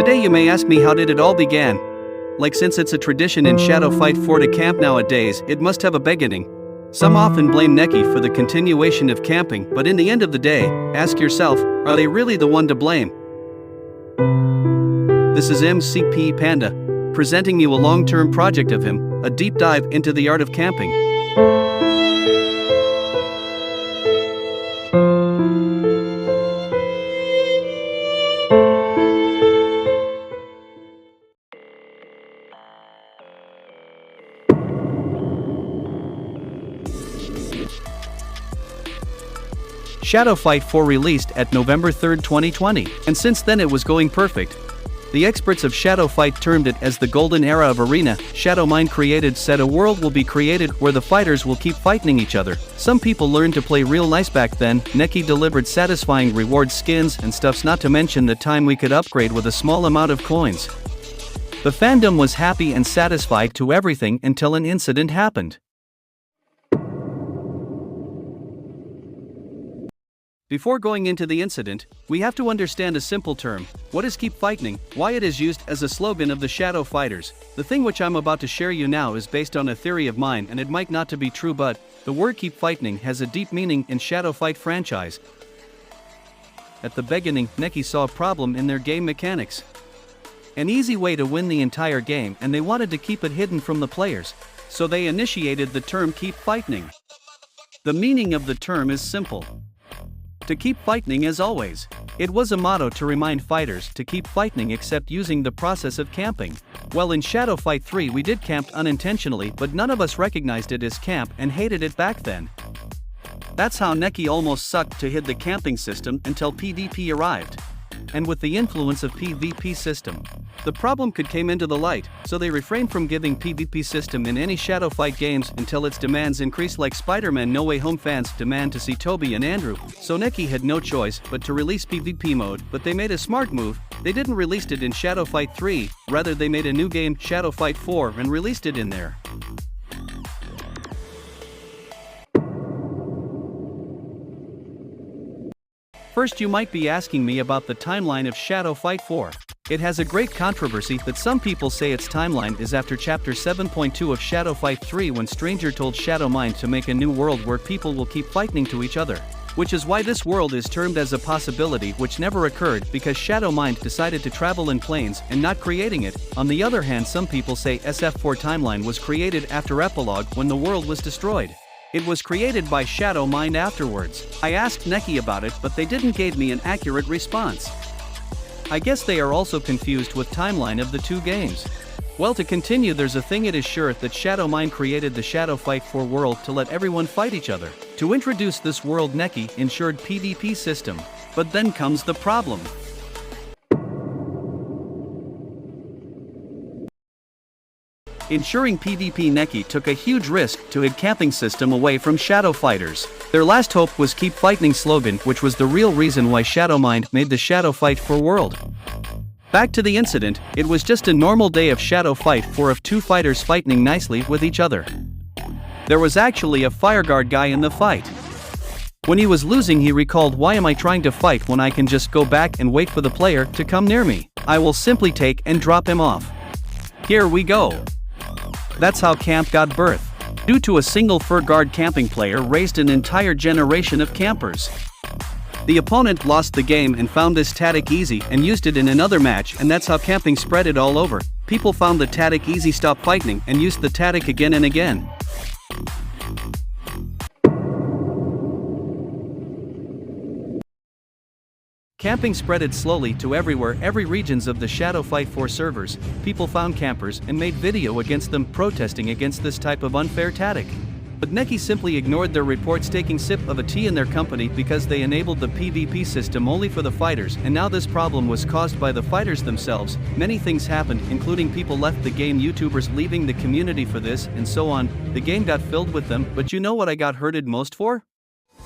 Today you may ask me how did it all began? Like since it's a tradition in Shadow Fight 4 to camp nowadays, it must have a beginning. Some often blame Neki for the continuation of camping, but in the end of the day, ask yourself, are they really the one to blame? This is MCP Panda, presenting you a long-term project of him, a deep dive into the art of camping. Shadow Fight 4 released at November 3, 2020, and since then it was going perfect. The experts of Shadow Fight termed it as the golden era of arena. Shadow Mind created said a world will be created where the fighters will keep fighting each other. Some people learned to play real nice back then. Neki delivered satisfying reward skins and stuffs, not to mention the time we could upgrade with a small amount of coins. The fandom was happy and satisfied to everything until an incident happened. Before going into the incident, we have to understand a simple term. What is keep fighting, why it is used as a slogan of the Shadow Fighters. The thing which I'm about to share you now is based on a theory of mine, and it might not to be true, but the word keep fighting has a deep meaning in Shadow Fight franchise. At the beginning, Neki saw a problem in their game mechanics. An easy way to win the entire game, and they wanted to keep it hidden from the players. So they initiated the term keep fighting. The meaning of the term is simple. To keep fighting as always. It was a motto to remind fighters to keep fighting except using the process of camping. Well, in Shadow Fight 3 we did camp unintentionally, but none of us recognized it as camp and hated it back then. That's how Neki almost sucked to hit the camping system until PvP arrived. And with the influence of PvP system, the problem could came into the light, so they refrained from giving PvP system in any Shadow Fight games until its demands increased, like Spider-Man No Way Home fans demand to see Toby and Andrew. So Neki had no choice but to release PvP mode, but they made a smart move. They didn't release it in Shadow Fight 3, rather they made a new game, Shadow Fight 4, and released it in there. First, you might be asking me about the timeline of Shadow Fight 4. It has a great controversy that some people say its timeline is after Chapter 7.2 of Shadow Fight 3, when Stranger told Shadow Mind to make a new world where people will keep fighting to each other. Which is why this world is termed as a possibility which never occurred, because Shadow Mind decided to travel in planes and not creating it. On the other hand, some people say SF4 timeline was created after Epilogue, when the world was destroyed. It was created by Shadow Mind afterwards. I asked Neki about it, but they didn't give me an accurate response. I guess they are also confused with timeline of the two games. Well, to continue, there's a thing it is sure that Shadow Mind created the Shadow Fight 4 world to let everyone fight each other. To introduce this world, Neki ensured PvP system. But then comes the problem. Ensuring PvP, Neki took a huge risk to hid camping system away from Shadow Fighters. Their last hope was keep fighting slogan, which was the real reason why Shadow Mind made the Shadow Fight 4 world. Back to the incident, it was just a normal day of Shadow Fight 4 of two fighters fighting nicely with each other. There was actually a fireguard guy in the fight. When he was losing, he recalled, why am I trying to fight when I can just go back and wait for the player to come near me? I will simply take and drop him off. Here we go. That's how camp got birth. Due to a single fur guard, camping player raised an entire generation of campers. The opponent lost the game and found this tactic easy and used it in another match, and that's how camping spread it all over. People found the tactic easy, stop fighting, and used the tactic again and again. Camping spreaded slowly to everywhere, every regions of the Shadow Fight 4 servers. People found campers and made video against them, protesting against this type of unfair tactic. But Neki simply ignored their reports, taking sip of a tea in their company because they enabled the PvP system only for the fighters, and now this problem was caused by the fighters themselves. Many things happened, including people left the game, YouTubers leaving the community for this, and so on. The game got filled with them, but you know what I got hurted most for?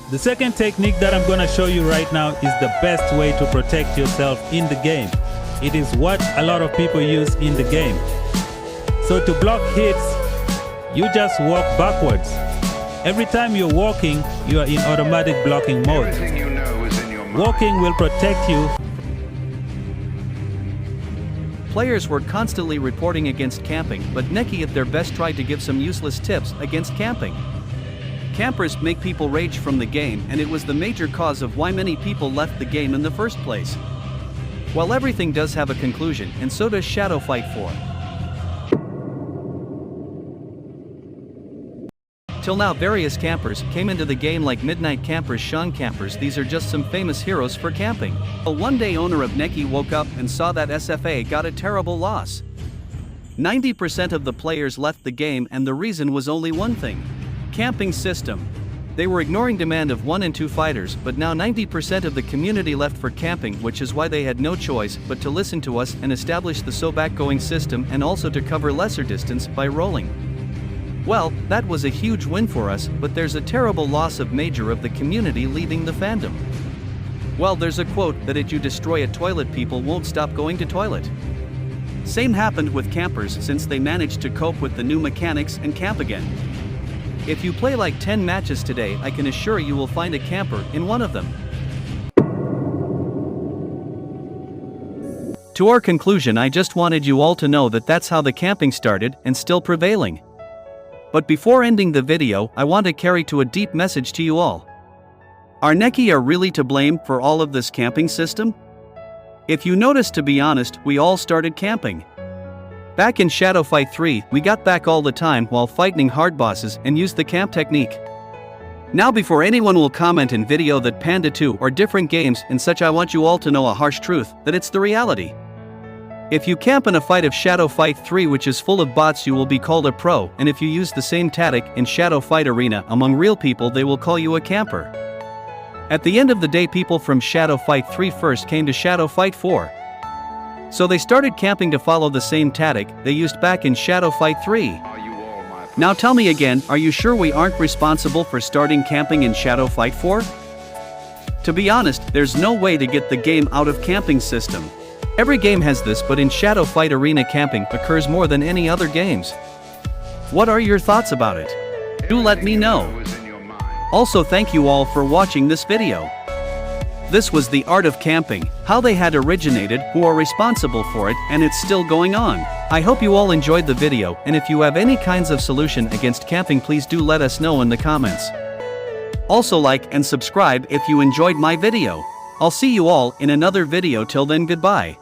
The second technique that I'm gonna show you right now is the best way to protect yourself in the game. It is what a lot of people use in the game. So to block hits, you just walk backwards. Every time you're walking, you are in automatic blocking mode. Walking will protect you. players were constantly reporting against camping, but Nsg at their best tried to give some useless tips against camping. Campers make people rage from the game, and it was the major cause of why many people left the game in the first place. While everything does have a conclusion, and so does Shadow Fight 4. Till now, various campers came into the game like Midnight Campers, Sean Campers. These are just some famous heroes for camping. A one-day owner of Nsg woke up and saw that SFA got a terrible loss. 90% of the players left the game, and the reason was only one thing: camping system. They were ignoring demand of 1 and 2 fighters, but now 90% of the community left for camping, which is why they had no choice but to listen to us and establish the so backgoing system, and also to cover lesser distance by rolling. Well, that was a huge win for us, but there's a terrible loss of major of the community leaving the fandom. Well, there's a quote that if you destroy a toilet, people won't stop going to toilet. Same happened with campers, since they managed to cope with the new mechanics and camp again. If you play like 10 matches today, I can assure you will find a camper in one of them. To our conclusion, I just wanted you all to know that that's how the camping started and still prevailing. But before ending the video, I want to carry to a deep message to you all. Are Nsg are really to blame for all of this camping system? If you notice, to be honest, we all started camping. Back in Shadow Fight 3, we got back all the time while fighting hard bosses and used the camp technique. Now, before anyone will comment in video that Panda 2 or different games and such, I want you all to know a harsh truth, that it's the reality. If you camp in a fight of Shadow Fight 3 which is full of bots, you will be called a pro, and if you use the same tactic in Shadow Fight Arena among real people, they will call you a camper. At the end of the day, people from Shadow Fight 3 first came to Shadow Fight 4. So they started camping to follow the same tactic they used back in Shadow Fight 3. Now tell me again, are you sure we aren't responsible for starting camping in Shadow Fight 4? To be honest, there's no way to get the game out of camping system. Every game has this, but in Shadow Fight Arena camping occurs more than any other games. What are your thoughts about it? Do let me know. Also, thank you all for watching this video. This was the art of camping, how they had originated, who are responsible for it, and it's still going on. I hope you all enjoyed the video, and if you have any kinds of solution against camping, please do let us know in the comments. Also, like and subscribe if you enjoyed my video. I'll see you all in another video. Till then, goodbye.